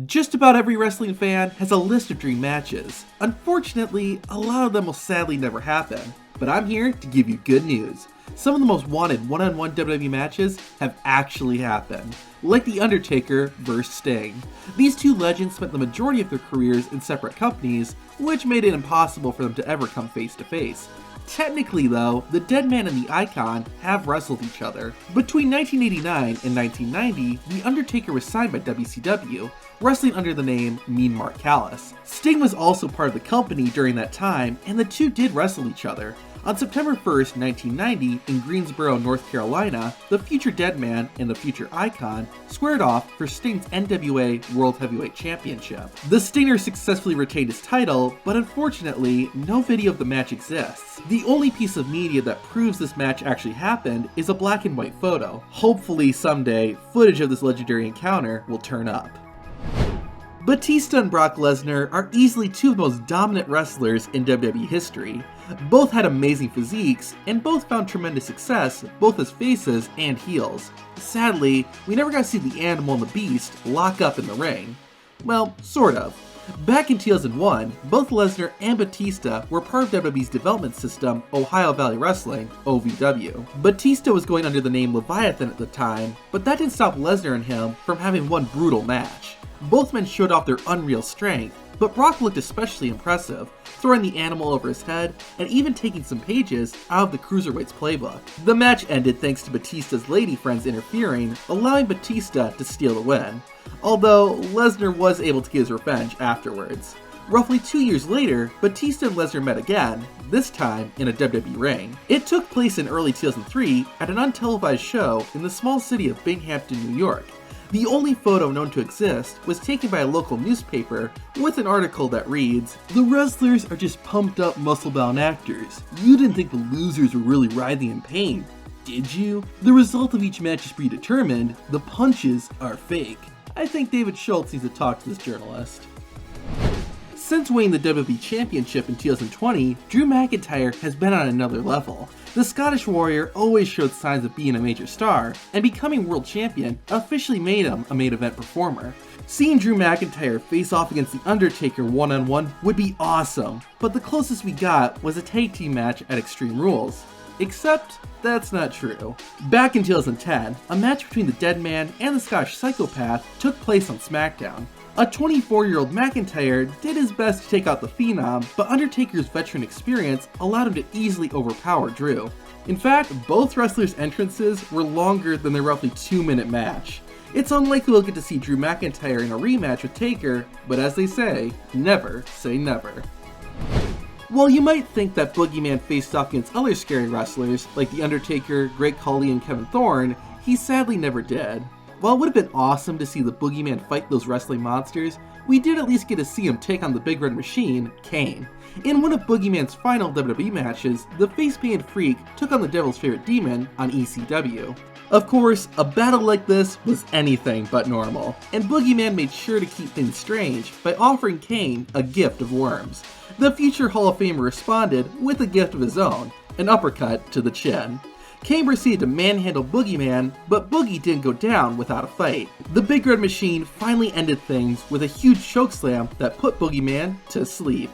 Just about every wrestling fan has a list of dream matches. Unfortunately, a lot of them will sadly never happen, but I'm here to give you good news. Some of the most wanted one-on-one WWE matches have actually happened, like The Undertaker vs. Sting. These two legends spent the majority of their careers in separate companies, which made it impossible for them to ever come face to face. Technically though, the Deadman and the Icon have wrestled each other. Between 1989 and 1990, The Undertaker was signed by WCW, wrestling under the name Mean Mark Callis. Sting was also part of the company during that time, and the two did wrestle each other. On September 1st, 1990, in Greensboro, North Carolina, the future Deadman and the future Icon squared off for Sting's NWA World Heavyweight Championship. The Stinger successfully retained his title, but unfortunately, no video of the match exists. The only piece of media that proves this match actually happened is a black and white photo. Hopefully someday, footage of this legendary encounter will turn up. Batista and Brock Lesnar are easily two of the most dominant wrestlers in WWE history. Both had amazing physiques, and both found tremendous success, both as faces and heels. Sadly, we never got to see the Animal and the Beast lock up in the ring. Well, sort of. Back in 2001, both Lesnar and Batista were part of WWE's development system, Ohio Valley Wrestling, OVW. Batista was going under the name Leviathan at the time, but that didn't stop Lesnar and him from having one brutal match. Both men showed off their unreal strength, but Brock looked especially impressive, throwing the Animal over his head and even taking some pages out of the Cruiserweights playbook. The match ended thanks to Batista's lady friends interfering, allowing Batista to steal the win, although Lesnar was able to get his revenge afterwards. Roughly 2 years later, Batista and Lesnar met again, this time in a WWE ring. It took place in early 2003 at an untelevised show in the small city of Binghamton, New York. The only photo known to exist was taken by a local newspaper with an article that reads, "The wrestlers are just pumped up muscle-bound actors. You didn't think the losers were really writhing in pain, did you? The result of each match is predetermined. The punches are fake." I think David Schultz needs to talk to this journalist. Since winning the WWE Championship in 2020, Drew McIntyre has been on another level. The Scottish Warrior always showed signs of being a major star, and becoming world champion officially made him a main event performer. Seeing Drew McIntyre face off against The Undertaker one-on-one would be awesome, but the closest we got was a tag team match at Extreme Rules. Except, that's not true. Back in 2010, a match between the Deadman and the Scottish Psychopath took place on SmackDown. A 24-year-old McIntyre did his best to take out the Phenom, but Undertaker's veteran experience allowed him to easily overpower Drew. In fact, both wrestlers' entrances were longer than their roughly 2-minute match. It's unlikely we'll get to see Drew McIntyre in a rematch with Taker, but as they say never. While you might think that Boogeyman faced off against other scary wrestlers like The Undertaker, Great Khali, and Kevin Thorne, he sadly never did. While it would have been awesome to see the Boogeyman fight those wrestling monsters, we did at least get to see him take on the Big Red Machine, Kane. In one of Boogeyman's final WWE matches, the face-painted freak took on the Devil's Favorite Demon on ECW. Of course, a battle like this was anything but normal, and Boogeyman made sure to keep things strange by offering Kane a gift of worms. The future Hall of Famer responded with a gift of his own, an uppercut to the chin. Kane proceeded to manhandle Boogeyman, but Boogie didn't go down without a fight. The Big Red Machine finally ended things with a huge chokeslam that put Boogeyman to sleep.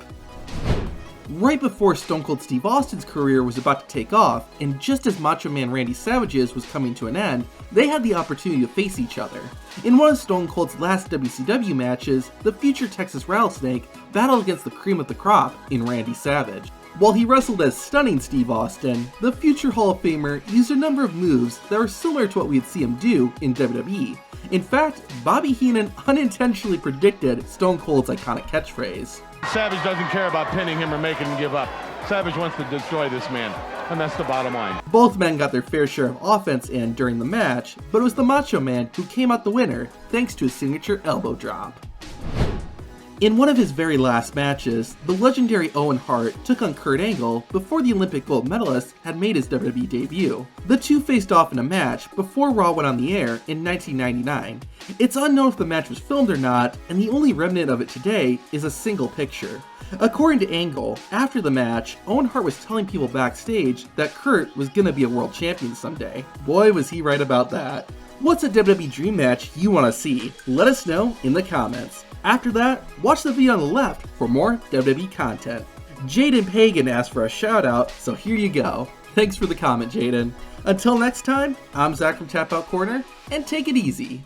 Right before Stone Cold Steve Austin's career was about to take off, and just as Macho Man Randy Savage's was coming to an end, they had the opportunity to face each other. In one of Stone Cold's last WCW matches, the future Texas Rattlesnake battled against the cream of the crop in Randy Savage. While he wrestled as stunning Steve Austin, the future Hall of Famer used a number of moves that were similar to what we'd see him do in WWE. In fact, Bobby Heenan unintentionally predicted Stone Cold's iconic catchphrase. Savage doesn't care about pinning him or making him give up. Savage wants to destroy this man, and that's the bottom line. Both men got their fair share of offense in during the match, but it was the Macho Man who came out the winner thanks to his signature elbow drop. In one of his very last matches, the legendary Owen Hart took on Kurt Angle before the Olympic gold medalist had made his WWE debut. The two faced off in a match before Raw went on the air in 1999. It's unknown if the match was filmed or not, and the only remnant of it today is a single picture. According to Angle, after the match, Owen Hart was telling people backstage that Kurt was gonna be a world champion someday. Boy, was he right about that. What's a WWE Dream Match you want to see? Let us know in the comments. After that, watch the video on the left for more WWE content. Jaden Pagan asked for a shout out, so here you go. Thanks for the comment, Jaden. Until next time, I'm Zach from Tap Out Corner, and take it easy.